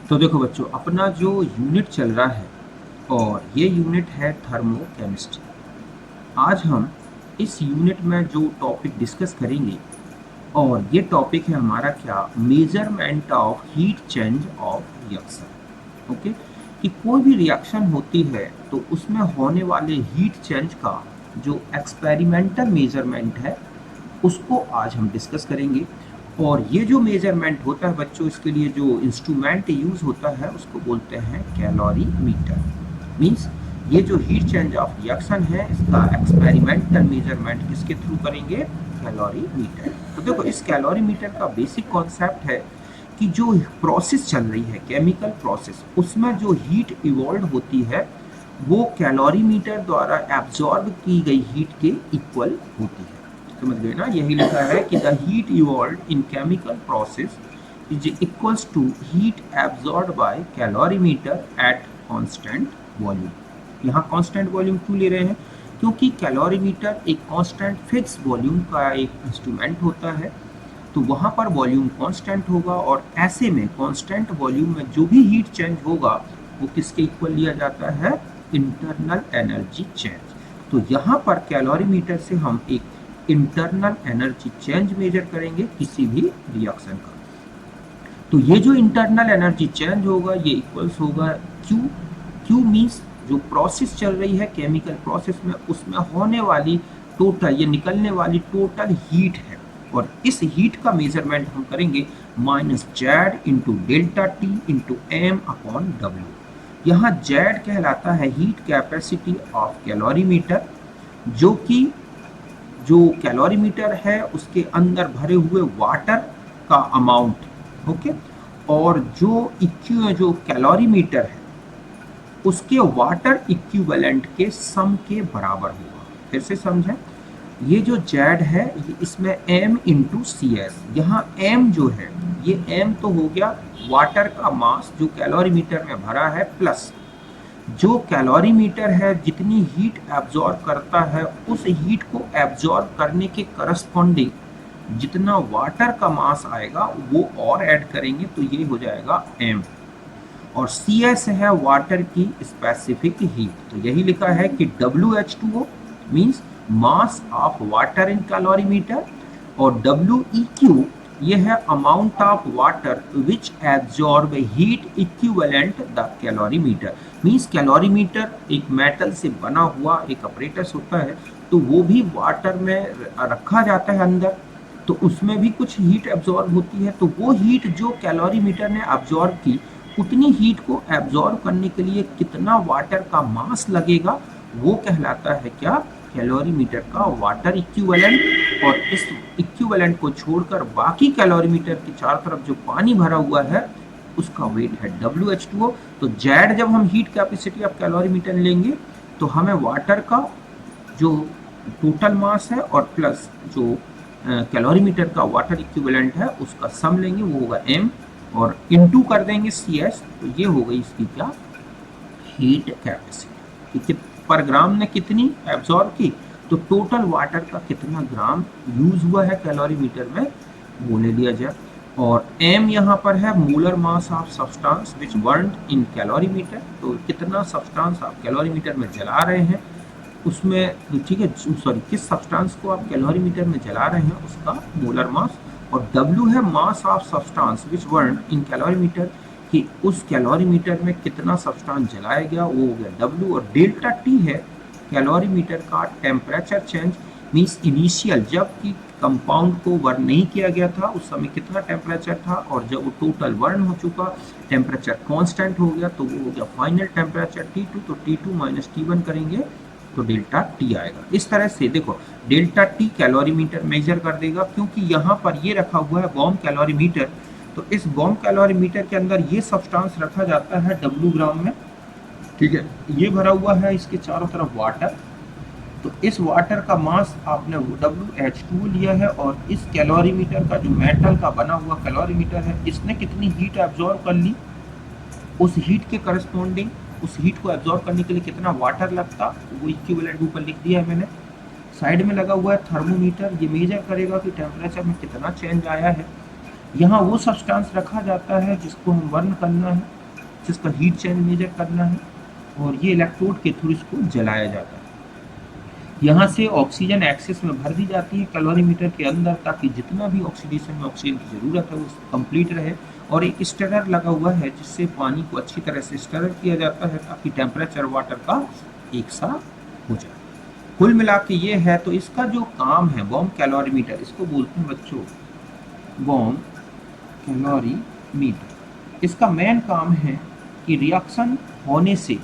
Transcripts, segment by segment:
तो देखो बच्चों, अपना जो यूनिट चल रहा है और ये यूनिट है थर्मोकेमिस्ट्री। आज हम इस यूनिट में जो टॉपिक डिस्कस करेंगे, और ये टॉपिक है हमारा क्या, measurement of heat change of reaction. Okay, कि कोई भी रिएक्शन होती है तो उसमें होने वाले हीट चेंज का जो एक्सपेरिमेंटल मेजरमेंट है उसको आज हम डिस्कस करेंगे। और ये जो मेजरमेंट होता है बच्चों, इसके लिए जो इंस्ट्रूमेंट यूज होता है उसको बोलते हैं कैलोरीमीटर। मींस ये जो हीट चेंज ऑफ रिएक्शन है इसका एक्सपेरिमेंटल मेजरमेंट किसके थ्रू करेंगे, कैलोरीमीटर। तो देखो, इस कैलोरीमीटर का बेसिक कॉन्सेप्ट है कि जो प्रोसेस चल रही है, केमिकल प्रोसेस, उसमें जो हीट इवॉल्व होती है वो कैलोरीमीटर द्वारा एब्जॉर्ब की गई हीट के इक्वल होती है। समझ गए ना, यही लिखा है कि the heat evolve in chemical process is equals to heat absorb by calorimeter at constant volume. यहाँ कांस्टेंट वॉल्यूम क्यों ले रहे हैं, क्योंकि कैलोरीमीटर एक कांस्टेंट फिक्स वॉल्यूम का एक इंस्ट्रूमेंट होता है, तो वहाँ पर वॉल्यूम कांस्टेंट होगा और ऐसे में कांस्टेंट वॉल्यूम में जो भी हीट चेंज होगा वो किसके इक्वल लिया जाता है, इंटरनल एनर्जी चेंज। तो यहाँ पर कैलोरीमीटर से हम एक इंटरनल एनर्जी चेंज मेजर करेंगे किसी भी रिएक्शन का। तो ये जो इंटरनल एनर्जी चेंज होगा ये इक्वल्स होगा क्यू। क्यू मीन्स जो प्रोसेस चल रही है केमिकल प्रोसेस में, उसमें होने वाली टोटल, ये निकलने वाली टोटल हीट है, और इस हीट का मेजरमेंट हम करेंगे minus Z into delta T into M upon W. यहाँ जेड कहलाता है हीट कैपेसिटी ऑफ कैलोरीमीटर, जो कि जो कैलोरीमीटर है उसके अंदर भरे हुए वाटर का अमाउंट। ओके, और जो कैलोरीमीटर है उसके वाटर इक्विवेलेंट के सम के बराबर होगा। फिर से समझें, ये जो जेड है ये इसमें m इंटू सी एस, यहाँ m जो है ये m तो हो गया वाटर का मास जो कैलोरीमीटर में भरा है, प्लस जो कैलोरीमीटर है जितनी हीट एब्जॉर्ब करता है उस हीट को एब्जॉर्ब करने के करस्पॉन्डिंग जितना वाटर का मास आएगा वो और ऐड करेंगे तो ये हो जाएगा m। और सी एस है वाटर की स्पेसिफिक हीट, तो यही लिखा है कि WH2O means mass of water in calorimeter, और WEQ ये है amount of water which absorb heat equivalent the calorimeter. Means calorimeter एक मेटल से बना हुआ एक अपरेटस होता है, तो वो भी वाटर में रखा जाता है अंदर, तो उसमें भी कुछ हीट एब्जॉर्ब होती है, तो वो हीट जो कैलोरीमीटर ने एब्जॉर्ब की उतनी हीट को एब्जॉर्ब करने के लिए कितना वाटर का मास लगेगा वो कहलाता है क्या, कैलोरीमीटर का वाटर इक्विवेलेंट। और इस इक्विवेलेंट को छोड़कर बाकी कैलोरीमीटर के चारों तरफ जो पानी भरा हुआ है उसका वेट है WH2O। तो जेड जब हम हीट कैपेसिटी ऑफ कैलोरीमीटर लेंगे तो हमें वाटर का जो टोटल मास है और प्लस जो कैलोरीमीटर का वाटर इक्विवेलेंट है उसका सम लेंगे, वो होगा m, और इनटू कर देंगे CS, तो ये हो गई इसकी क्या, हीट कैपेसिटी कि पर ग्राम ने कितनी एब्जॉर्ब की, तो टोटल वाटर का कितना ग्राम यूज हुआ है कैलोरीमीटर में वो ले लिया जाए। और m यहाँ पर है molar mass of substance which burned in calorimeter, तो कितना सब्सटेंस आप कैलोरीमीटर में जला रहे हैं उसमें, ठीक है, सॉरी, किस सब्सटेंस को आप कैलोरीमीटर में जला रहे हैं उसका मोलर मास। और W है mass of substance which burned in calorimeter, कि उस कैलोरीमीटर में कितना सब्सटेंस जलाया गया वो हो गया W। और डेल्टा T है कैलोरीमीटर का टेम्परेचर चेंज, मीन्स इनिशियल जब कि कंपाउंड को बर्न नहीं किया गया था उस समय कितना टेम्परेचर था, और जब वो टोटल बर्न हो चुका टेम्परेचर कांस्टेंट हो गया तो वो हो गया फाइनल टेम्परेचर T2, तो T2 माइनस T1 करेंगे तो डेल्टा T आएगा। इस तरह से देखो डेल्टा T कैलोरीमीटर मेजर कर देगा, क्योंकि यहाँ पर ये रखा हुआ है बॉम्ब कैलोरीमीटर, तो इस बॉम्ब कैलोरीमीटर के अंदर ये सब्सटेंस रखा जाता है W ग्राम में, ठीक है, ये भरा हुआ है इसके चारों तरफ वाटर, तो इस वाटर का मास आपने WH2 लिया है, और इस कैलोरीमीटर का जो मेटल का बना हुआ कैलोरीमीटर है इसने कितनी हीट एब्जॉर्ब कर ली, उस हीट के करस्पॉन्डिंग उस हीट को एब्जॉर्ब करने के लिए कितना वाटर लगता वो इक्विवेलेंट ऊपर लिख दिया है मैंने। साइड में लगा हुआ है थर्मोमीटर, ये मेजर करेगा कि टेम्परेचर में कितना चेंज आया है। यहाँ वो सब्सटेंस रखा जाता है जिसको हम बर्न करना है, जिसका हीट चेंज मेजर करना है, और ये इलेक्ट्रोड के थ्रू इसको जलाया जाता है। यहाँ से ऑक्सीजन एक्सेस में भर दी जाती है कैलोरीमीटर के अंदर, ताकि जितना भी ऑक्सीडेशन में ऑक्सीजन की ज़रूरत है वो कंप्लीट रहे। और एक स्टरर लगा हुआ है जिससे पानी को अच्छी तरह से स्टर किया जाता है, ताकि टेम्परेचर वाटर का एक सा हो जाए। कुल मिला के ये है। तो इसका जो काम है बॉम्ब कैलोरीमीटर, इसको बोलते हैं बच्चों बॉम्ब कैलोरीमीटर। इसका मेन काम है कि रिएक्शन होने से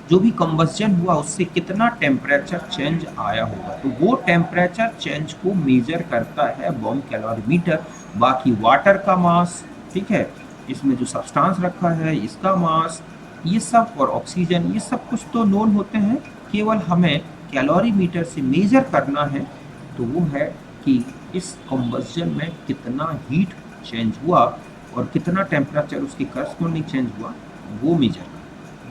जो भी कंबस्जन हुआ उससे कितना टेम्परेचर चेंज आया होगा, तो वो टेम्परेचर चेंज को मेजर करता है बॉम्ब कैलोरीमीटर। बाकी वाटर का मास, ठीक है, इसमें जो सब्सटेंस रखा है इसका मास, ये सब, और ऑक्सीजन, ये सब कुछ तो नोन होते हैं। केवल हमें कैलोरीमीटर से मेजर करना है, तो वो है कि इस कंबस्जन में कितना हीट चेंज हुआ और कितना टेम्परेचर उसके करस्पॉन्डिंग चेंज हुआ, वो मेजर।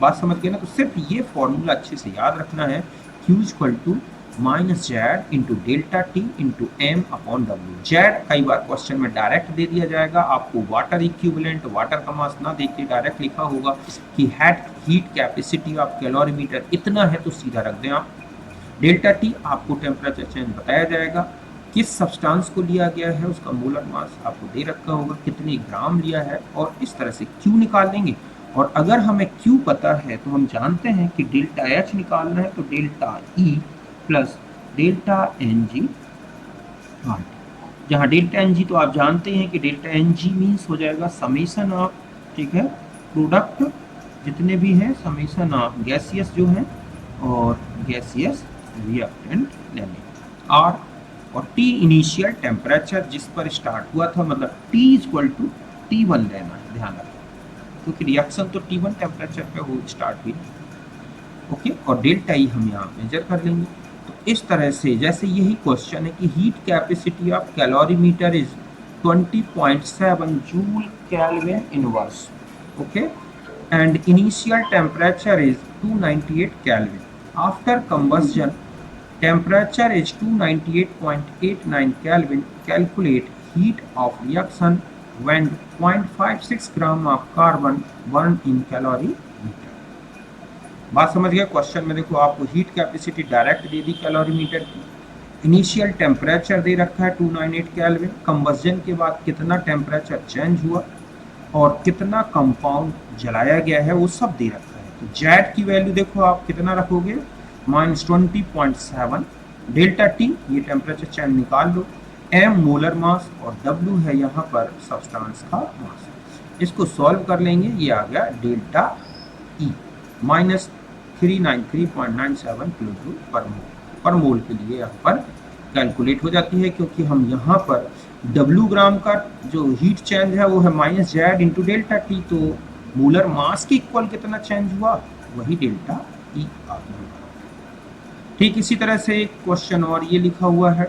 बात समझ गए ना? तो सिर्फ ये फॉर्मूला अच्छे से याद रखना है, Q equal to minus Z into delta T into M upon W. Z कई बार क्वेश्चन में डायरेक्ट दे दिया जाएगा, आपको वाटर इक्विवेलेंट, वाटर का मास ना देख के डायरेक्ट लिखा होगा कि हीट कैपेसिटी ऑफ कैलोरीमीटर इतना है, तो सीधा रख दें आप। डेल्टा टी आपको टेम्परेचर चेंज बताया जाएगा, किस सब्सटेंस को लिया गया है, उसका मोलर मास आपको दे रखा होगा, कितने ग्राम लिया है, और इस तरह से Q निकाल लेंगे। और अगर हमें Q पता है तो हम जानते हैं कि डेल्टा H निकालना है, तो delta E plus delta NG R. जहाँ डेल्टा NG तो आप जानते हैं कि डेल्टा NG मीन्स हो जाएगा समेसन ऑफ, ठीक है, प्रोडक्ट जितने भी हैं, समेसन ऑफ गैसियस जो है और गैसियस रिएक्टेंट लेने, आर, और T इनिशियल टेम्परेचर जिस पर स्टार्ट हुआ था, मतलब T इक्वल टू T1 लेना है, ध्यान रखना, क्योंकि रिएक्शन तो T1 टेम्परेचर पे हो स्टार्ट हुई। ओके, और डेल्टा ई हम यहाँ मेजर कर लेंगे। तो इस तरह से, जैसे यही क्वेश्चन है कि heat capacity of calorimeter is 20.7 joule kelvin inverse, okay, and initial temperature is 298 kelvin. After combustion temperature is 298.89 Kelvin. Calculate heat of reaction when 0.56 gram of carbon burned in calorimeter. बात समझ गए? Question में देखो आपको heat capacity direct दे दी calorimeter की, initial temperature दे रखा है 298 kelvin, कंबस्जन के बाद कितना टेम्परेचर चेंज हुआ और कितना कंपाउंड जलाया गया है, वो सब दे रखा है। तो जेड की वैल्यू देखो आप कितना रखोगे, -20.7, डेल्टा टी ये टेम्परेचर चेंज निकाल लो, एम मोलर मास, और डब्ल्यू है यहाँ पर सब्सटेंस का मास। इसको सॉल्व कर लेंगे, ये आ गया डेल्टा ई -393.97 किलोजूल पर मोल के लिए यहाँ पर कैलकुलेट हो जाती है, क्योंकि हम यहाँ पर डब्ल्यू ग्राम का जो हीट चेंज है वो है minus Z into delta T, तो मोलर मास के इक्वल कितना चेंज हुआ, वही डेल्टा ई आ गया। ठीक इसी तरह से एक क्वेश्चन और ये लिखा हुआ है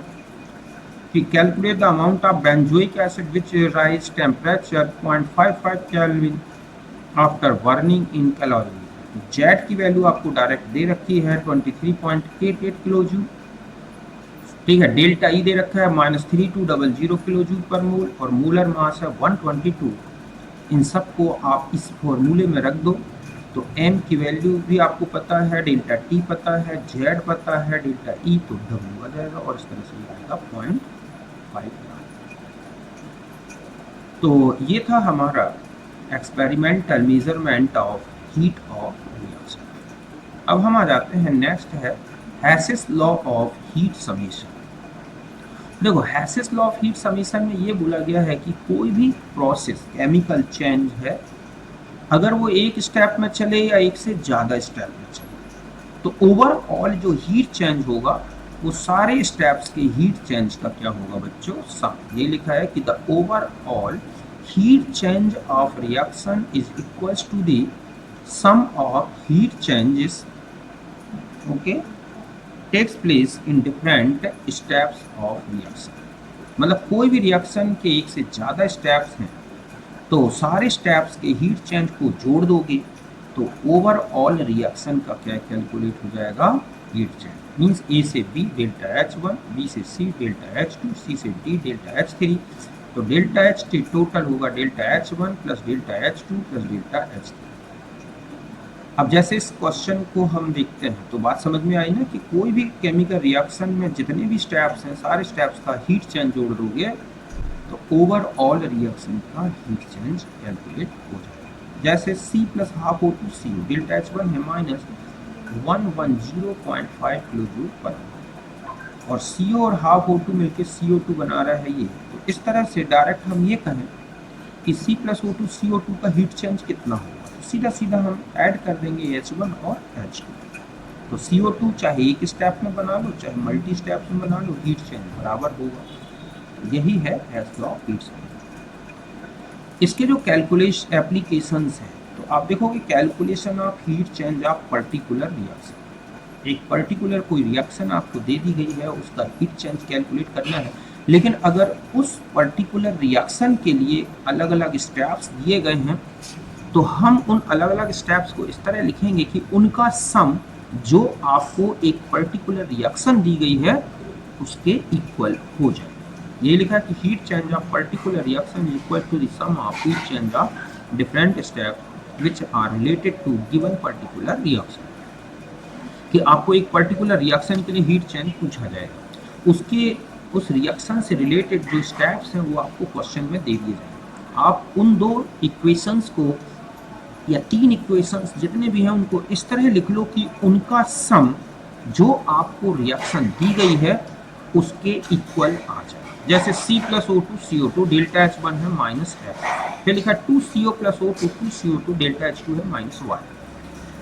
कि calculate the amount of benzoic acid which rise temperature 0.55 kelvin after burning in calorie. Z की वैल्यू आपको डायरेक्ट दे रखी है 23.88 किलोजूल, ठीक है, डेल्टा ई दे रखा है -3200 किलोजूल पर मोल, और मोलर मास है 122। इन सबको आप इस फॉर्मूले में रख दो, तो m की वैल्यू भी आपको पता है, डेल्टा t पता है, z पता है, डेल्टा e, तो w आ जाएगा, और इस तरह से ये आएगा 0.5। तो ये था हमारा experimental measurement of heat of reaction. अब हम आ जाते हैं, नेक्स्ट है Hess's law of heat summation. देखो Hess's law of heat summation में ये बोला गया है कि कोई भी प्रोसेस, केमिकल चेंज है, अगर वो एक स्टेप में चले या एक से ज़्यादा स्टेप में चले, तो ओवरऑल जो हीट चेंज होगा वो सारे स्टेप्स के हीट चेंज का क्या होगा बच्चों, सम। ये लिखा है कि the overall heat change of reaction is equals to the sum of heat changes, okay, takes place in different steps of reaction. मतलब कोई भी रिएक्शन के एक से ज़्यादा स्टेप्स हैं, तो सारे स्टेप्स के हीट चेंज को जोड़ दोगे तो ओवरऑल रिएक्शन का क्या कैलकुलेट हो जाएगा, हीट चेंज। मीन्स ए से बी डेल्टा H1, बी से सी डेल्टा H2, सी से डी डेल्टा H3, तो डेल्टा एच टोटल होगा delta H one plus delta H two plus delta H three. अब जैसे इस क्वेश्चन को हम देखते हैं तो बात समझ में आई ना कि कोई भी केमिकल रिएक्शन में जितने भी स्टेप्स हैं सारे स्टेप्स का हीट चेंज जोड़ दोगे तो ओवरऑल रिएक्शन का हीट चेंज कैलकुलेट हो जाएगा। जैसे C plus half O two CO delta H1 है माइनस 110.5 किलो जूल पर और CO और हाफ O2 मिलकर CO2 बना रहा है ये। तो इस तरह से डायरेक्ट हम ये कहें कि C प्लस O2 CO2 का हीट चेंज कितना होगा, तो सीधा सीधा हम ऐड कर देंगे H1 और H2। तो CO2 चाहे एक स्टेप में बना लो चाहे मल्टी स्टेप में बना लो, हीट चेंज बराबर होगा। यही है हेल्स लॉ ऑफ हीट चेंज। इसके जो कैलकुलेशन एप्लीकेशंस हैं तो आप देखोगे calculation of heat change of particular reaction. एक पर्टिकुलर कोई रिएक्शन आपको दे दी गई है, उसका हीट चेंज कैलकुलेट करना है, लेकिन अगर उस पर्टिकुलर रिएक्शन के लिए अलग अलग स्टेप्स दिए गए हैं तो हम उन अलग अलग स्टेप्स को इस तरह लिखेंगे कि उनका सम जो आपको एक पर्टिकुलर रिएक्शन दी गई है उसके इक्वल हो जाए। ये लिखा कि heat change of particular reaction equal to the sum of heat change of different steps which are related to given particular reaction. कि आपको एक पर्टिकुलर रिएक्शन के लिए हीट चेंज पूछा जाएगा, उसके उस रिएक्शन से रिलेटेड जो स्टेप्स हैं वो आपको क्वेश्चन में दे दिए जाएंगे। आप उन दो इक्वेशंस को या तीन इक्वेशंस जितने भी हैं उनको इस तरह लिख लो कि उनका सम जो आपको रिएक्शन दी गई है उसके इक्वल आ जाए। जैसे C plus O2 CO2 delta H1 है माइनस F, फिर लिखा 2CO plus O2 2CO2 delta H2 है माइनस Y।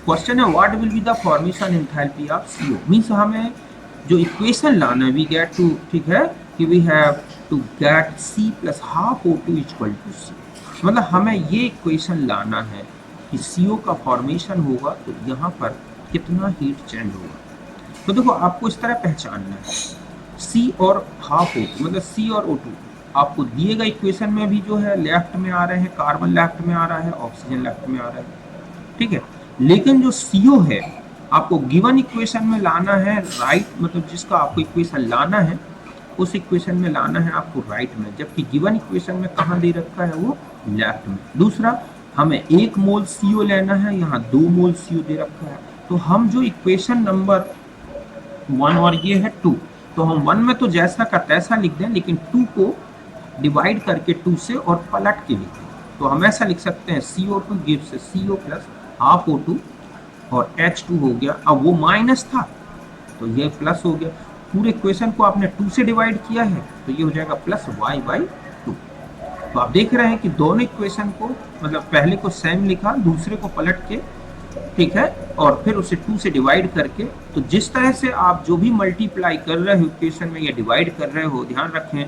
क्वेश्चन है what will be the formation enthalpy of CO, means हमें जो इक्वेशन लाना है वी गेट टू, ठीक है, कि we have to get C plus half O2 equal to C, मतलब हमें ये इक्वेशन लाना है कि CO का फॉर्मेशन होगा तो यहाँ पर कितना हीट चेंज होगा। तो देखो आपको इस तरह पहचानना है C और हाफ O2, मतलब C और O2 आपको दिए गए इक्वेशन में भी जो है लेफ्ट में आ रहे हैं, कार्बन लेफ्ट में आ रहा है, ऑक्सीजन लेफ्ट में आ रहा है, ठीक है, लेकिन जो CO है आपको गिवन इक्वेशन में लाना है राइट, मतलब जिसका आपको इक्वेशन लाना है उस इक्वेशन में लाना है आपको राइट में, जबकि गिवन इक्वेशन में कहाँ दे रखा है वो लेफ्ट में। दूसरा हमें 1 मोल CO लेना है, यहाँ 2 मोल CO दे रखा है, तो हम जो इक्वेशन नंबर 1 और ये है 2, तो हम 1 में तो जैसा का तैसा लिख दें, लेकिन 2 को डिवाइड करके 2 से और पलट के लिख दें। तो हम ऐसा लिख सकते हैं CO2 gives CO plus half O2 और H2 हो गया, अब वो माइनस था तो ये प्लस हो गया, पूरे इक्वेशन को आपने 2 से डिवाइड किया है तो ये हो जाएगा प्लस y बाई 2। तो आप देख रहे हैं कि दोनों इक्वेशन को, मतलब पहले को सेम लिखा दूसरे को पलट के, ठीक है, और फिर उसे 2 से डिवाइड करके, तो जिस तरह से आप जो भी मल्टीप्लाई कर रहे हो इक्वेशन में या डिवाइड कर रहे हो, ध्यान रखें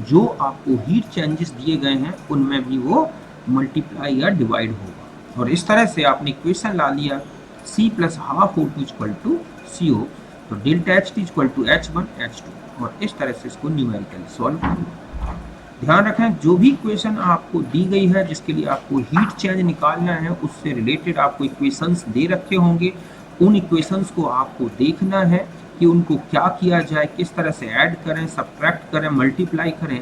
जो आपको हीट चेंजेस दिए गए हैं उनमें भी वो मल्टीप्लाई या डिवाइड होगा। और इस तरह से आपने इक्वेशन ला लिया C plus half O2 equal to CO, तो delta H2 equal to H1 H2, और इस तरह से इसको न्यूमेरिकली सॉल्व करेंगे। ध्यान रखें जो भी इक्वेशन आपको दी गई है जिसके लिए आपको हीट चेंज निकालना है उससे रिलेटेड आपको इक्वेशंस दे रखे होंगे, उन इक्वेशंस को आपको देखना है कि उनको क्या किया जाए, किस तरह से ऐड करें, सब्ट्रैक्ट करें, मल्टीप्लाई करें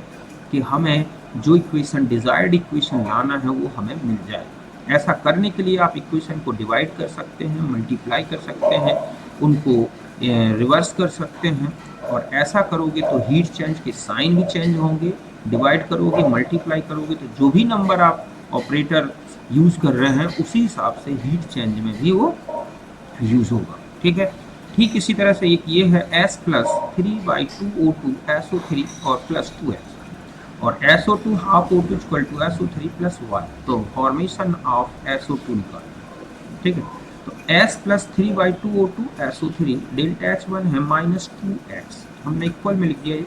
कि हमें जो इक्वेशन डिजायर्ड इक्वेशन लाना है वो हमें मिल जाए। ऐसा करने के लिए आप इक्वेशन को डिवाइड कर सकते हैं, मल्टीप्लाई कर सकते हैं, उनको रिवर्स कर सकते हैं, और ऐसा करोगे तो हीट चेंज के साइन भी चेंज होंगे। डिवाइड करोगे, मल्टीप्लाई करोगे तो जो भी नंबर आप ऑपरेटर यूज़ कर रहे हैं उसी हिसाब से हीट चेंज में भी वो यूज़ होगा, ठीक है। ठीक इसी तरह से एक ये है S प्लस 3/2O2 SO3 और प्लस 2H, और SO2 half O2 equal to SO3 plus 1, तो फॉर्मेशन ऑफ SO2 निकाल, ठीक है। तो S plus 3/2O2 SO3 delta H1 है माइनस 2X, हमने इक्वल में लिख दिया ये,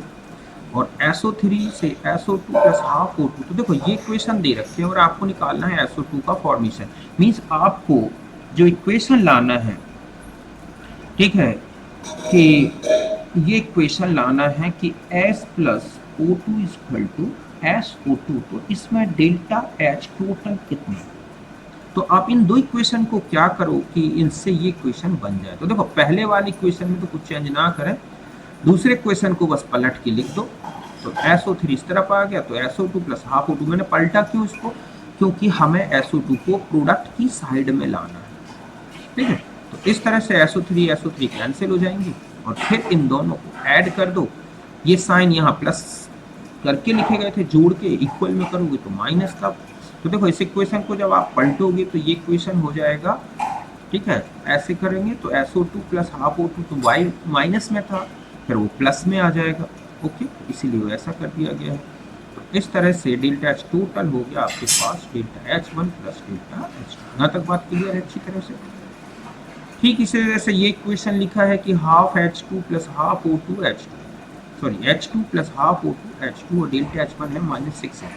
और SO3 से SO2 प्लस हाफ O2, तो देखो ये इक्वेशन दे रखे हैं और आपको निकालना है SO2 का फॉर्मेशन, मीन्स आपको जो इक्वेशन लाना है, ठीक है, कि ये इक्वेशन लाना है कि S plus O2 equal to SO2, तो इसमें डेल्टा H टोटल कितना है। तो आप इन दो इक्वेशन को क्या करो कि इनसे ये इक्वेशन बन जाए। तो देखो पहले वाली इक्वेशन में तो कुछ चेंज ना करें, दूसरे इक्वेशन को बस पलट के लिख दो, तो SO3 इस तरफ आ गया, तो SO2 प्लस हाफ O2। मैंने पलटा क्यों इसको, क्योंकि हमें SO2 को प्रोडक्ट की साइड में लाना है, ठीक है। तो इस तरह से SO3 कैंसिल हो जाएंगे और फिर इन दोनों को ऐड कर दो। ये साइन यहाँ प्लस करके लिखे गए थे, जोड़ के इक्वल में करोगे तो माइनस था। तो देखो इस इक्वेशन को जब आप पलटोगे तो ये इक्वेशन हो जाएगा, ठीक है। ऐसे करेंगे तो SO2 प्लस हाफ O2 तो y माइनस में था, फिर वो प्लस में आ जाएगा, ओके। इसीलिए वो ऐसा कर दिया गया है। तो इस तरह से डेल्टा H टोटल हो गया आपके पास delta H1 plus delta H2। यहाँ तक बात क्लियर है अच्छी तरह से। ठीक इसी तरह से ये इक्वेशन लिखा है कि half H2 plus half O2 H2, sorry H2 plus half O2 H2 और डेल्टा H1 है -6 है।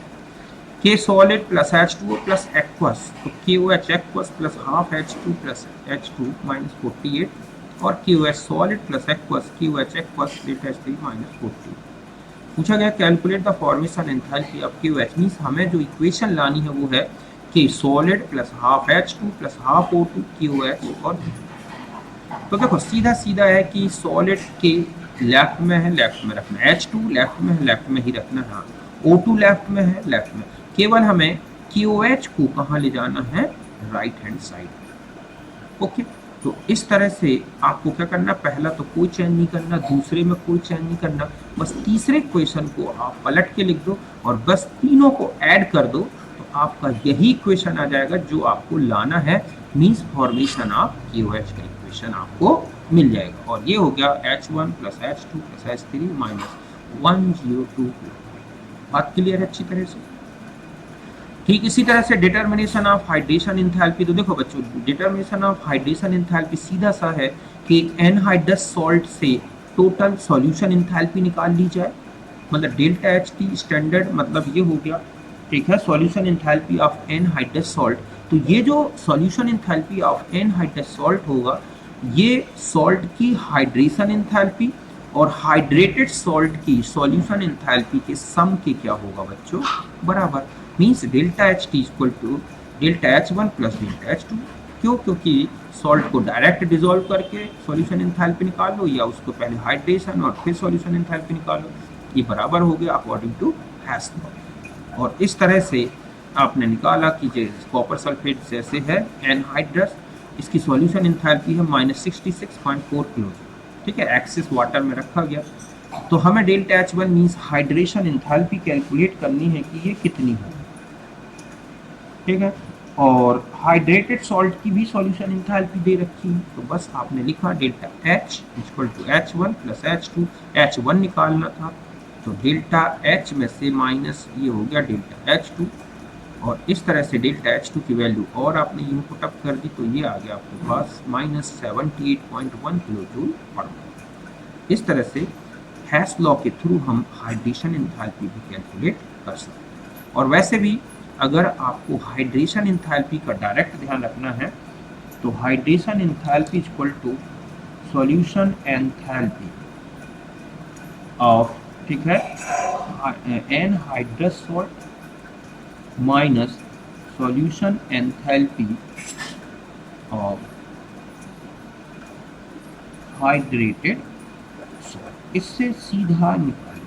K solid plus H2O plus aqueous, तो KOH aqueous plus half H2 plus H2 -48 और KOH solid plus aqueous KOH aqueous delta H3 -48। पूछा गया calculate the formation enthalpy of KOH, means हमें जो equation लानी है वो है K solid plus half H2 plus half O2 KOH और, तो देखो सीधा सीधा है कि सॉलिड के लेफ्ट में है, लेफ्ट में रखना है, H2 लेफ्ट में है, लेफ्ट में ही रखना है, O2 लेफ्ट में है, लेफ्ट में। केवल हमें KOH को कहाँ ले जाना है, राइट हैंड साइड, ओके। तो इस तरह से आपको क्या करना, पहला तो कोई चेंज नहीं करना, दूसरे में कोई चेंज नहीं करना, बस तीसरे क्वेश्चन को आप पलट के लिख दो और बस तीनों को ऐड कर दो, तो आपका यही क्वेश्चन आ जाएगा जो आपको लाना है, मींस फॉर्मेशन ऑफ KOH का इक्वेशन आपको मिल जाएगा। और ये हो गया H1 plus H2 plus H3 -102। बात क्लियर है अच्छी तरह से। ठीक इसी तरह से डिटर्मिनेशन ऑफ हाइड्रेशन एंथैल्पी, तो देखो बच्चों डिटर्मिनेशन ऑफ हाइड्रेशन एंथैल्पी सीधा सा है कि एक एनहाइड्रस सॉल्ट से टोटल सॉल्यूशन एंथैल्पी निकाल ली जाए, मतलब डेल्टा H की स्टैंडर्ड मतलब ये हो गया, ठीक है, solution enthalpy of anhydrous salt. तो ये जो solution enthalpy of anhydrous salt होगा, ये सॉल्ट की हाइड्रेशन एंथैल्पी और हाइड्रेटेड सॉल्ट की सॉल्यूशन एंथैल्पी के सम के क्या होगा बच्चों, बराबर, means delta H T equal to delta H1 plus delta H2। क्यों, क्योंकि सॉल्ट को डायरेक्ट डिसॉल्व करके सॉल्यूशन एंथैल्पी निकालो या उसको पहले हाइड्रेशन और फिर सॉल्यूशन एंथैल्पी निकालो, ये बराबर हो गया अकॉर्डिंग टू हेस लॉ। और इस तरह से आपने निकाला कि कॉपर सल्फेट जैसे है एनहाइड्रस, इसकी सॉल्यूशन एंथैल्पी है -66.4 किलो, ठीक है, एक्सेस वाटर में रखा गया। तो हमें delta H1 means hydration enthalpy calculate करनी है कि ये कितनी है, ठीक है। और हाइड्रेटेड सॉल्ट की भी सॉल्यूशन एंथैल्पी दे रखी है, तो बस आपने लिखा delta H equal to H1 plus H2, H1 निकालना था तो डेल्टा H में से माइनस ये हो गया डेल्टा H2, और इस तरह से डेल्टा H2 की वैल्यू और आपने यूँ पुट अप कर दी तो ये आ गया आपके पास -78.1 किलो जूल पर मोल। इस तरह से हेस लॉ के थ्रू हम हाइड्रेशन एंथैल्पी भी कैलकुलेट कर सकते हैं। और वैसे भी अगर आपको हाइड्रेशन एंथैल्पी का डायरेक्ट ध्यान रखना है तो hydration enthalpy equal to solution enthalpy of, ठीक है, anhydrous salt minus solution enthalpy of hydrated salt, इससे सीधा निकालें,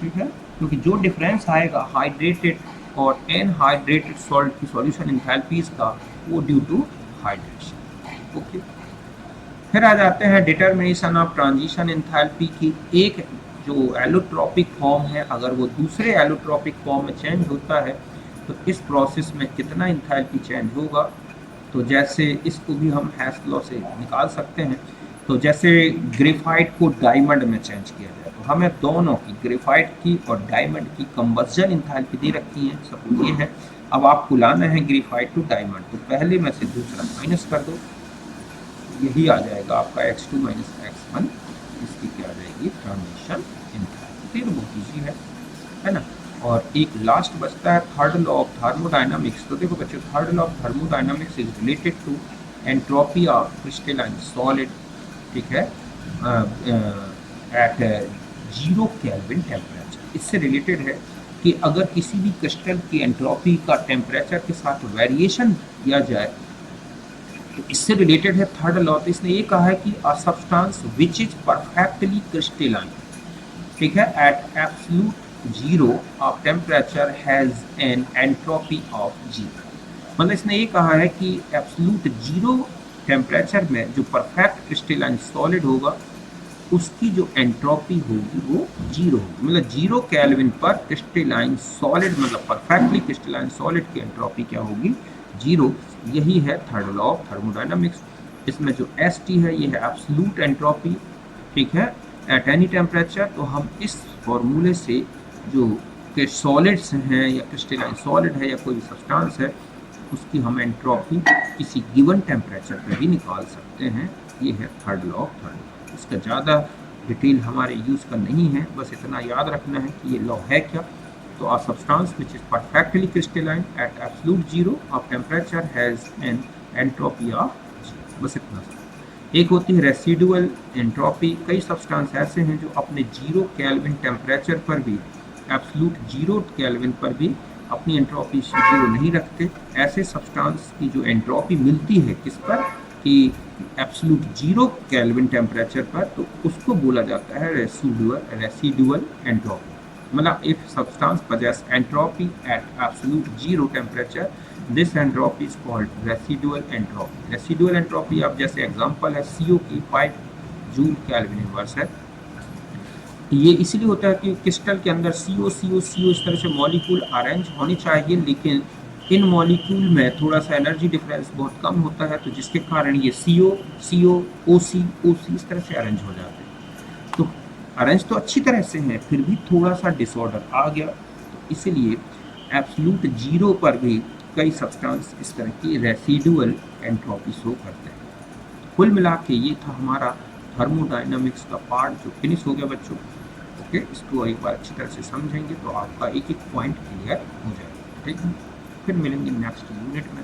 ठीक है, क्योंकि जो डिफरेंस आएगा हाइड्रेटेड और एनहाइड्रेटेड सॉल्ट की सॉल्यूशन एंथैल्पीज का वो ड्यू टू हाइड्रेशन, ओके। फिर आ जाते हैं डिटर्मिनेशन ऑफ ट्रांजिशन एंथैल्पी की। एक जो एलोट्रॉपिक फॉर्म है अगर वो दूसरे एलोट्रॉपिक फॉर्म में चेंज होता है तो इस प्रोसेस में कितना एंथैल्पी चेंज होगा, तो जैसे इसको भी हम हेस लॉ से निकाल सकते हैं। तो जैसे ग्रेफाइट को डायमंड में चेंज किया जाए तो हमें दोनों की, ग्रेफाइट की और डायमंड की कंबस्जन एंथैल्पी दे रखी है, सपोज ये है। अब आपको लाना है ग्रेफाइट टू डायमंड, तो पहले में से दूसरा माइनस कर दो, यही आ जाएगा आपका X2 माइनस X1, इसकी क्या आ जाएगी ट्रांजिशन एंथैल्पी। तो बहुत ईजी है ना। और एक लास्ट बचता है थर्ड लॉ ऑफ थर्मोडायनामिक्स। तो देखो बच्चों third law of thermodynamics is related to entropy of crystalline solid, ठीक है, एट 0 केल्विन टेम्परेचर। इससे रिलेटेड है कि अगर किसी भी क्रिस्टल की एंट्रोपी का टेम्परेचर के साथ वेरिएशन दिया जाए तो इससे रिलेटेड है थर्ड लॉ। तो इसने ये कहा है कि a substance which is perfectly crystalline, ठीक है। At absolute zero of temperature has an entropy of zero. मतलब इसने ये कहा है कि एब्सोल्यूट जीरो टेम्परेचर में जो परफेक्ट क्रिस्टलाइन सॉलिड होगा उसकी जो एंट्रोपी होगी वो जीरो होगी। मतलब जीरो केल्विन पर क्रिस्टलाइन सॉलिड, मतलब परफेक्टली क्रिस्टलाइन सॉलिड की एंट्रोपी क्या होगी? जीरो। यही है थर्ड लॉ ऑफ थर्मोडायनामिक्स। इसमें जो एस टी है ये है एब्सोल्यूट एंट्रोपी, ठीक है, एट एनी टेम्परेचर। तो हम इस फॉर्मूले से जो के सॉलिड्स हैं या क्रिस्टलाइन सॉलिड है या कोई सब्सटेंस है उसकी हम एंट्रोपी किसी गिवन टेम्परेचर पे भी निकाल सकते हैं। ये है थर्ड लॉ ऑफ थर्मोडायनामिक्स। इसका ज़्यादा डिटेल हमारे यूज़ का नहीं है, बस इतना याद रखना है कि ये लॉ है क्या। तो a substance which is perfectly crystalline at absolute zero of temperature has an entropy of zero। बस इतना सा। एक होती है रेसिडुअल एंट्रोपी। कई सब्सटेंस ऐसे हैं जो अपने जीरो केल्विन टेम्परेचर पर भी, एब्सोल्यूट जीरो केल्विन पर भी अपनी एंट्रोपी जीरो नहीं रखते। ऐसे सब्सटेंस की जो एंट्रोपी मिलती है किस पर, कि एब्सोल्यूट जीरो केल्विन टेम्परेचर पर, तो उसको बोला जाता है रेसिडुअल एंट्रोपी। मतलब if substance possess entropy at absolute zero temperature, this entropy is called residual entropy। Residual entropy अब जैसे एग्जांपल है CO की 5 जूल केल्विन इनवर्स है। ये इसलिए होता है कि क्रिस्टल के अंदर CO CO CO इस तरह से मॉलिक्यूल अरेंज होनी चाहिए, लेकिन इन मॉलिक्यूल में थोड़ा सा एनर्जी डिफरेंस बहुत कम होता है, तो जिसके कारण ये CO CO OC OC इस तरह से अरेंज हो जाते हैं। तो अरेंज तो अच्छी तरह से है, फिर भी थोड़ा सा डिसऑर्डर आ गया। तो इसलिए एब्सोल्यूट जीरो पर भी कई सब्सटेंस इस तरह की रेसिडुअल एंट्रोपी शो करते हैं। कुल मिला के ये था हमारा थर्मोडायनामिक्स का पार्ट जो फिनिश हो गया बच्चों। ओके, इसको एक बार अच्छी तरह से समझेंगे तो आपका एक एक पॉइंट क्लियर हो जाएगा। ठीक है, फिर मिलेंगे नेक्स्ट यूनिट में।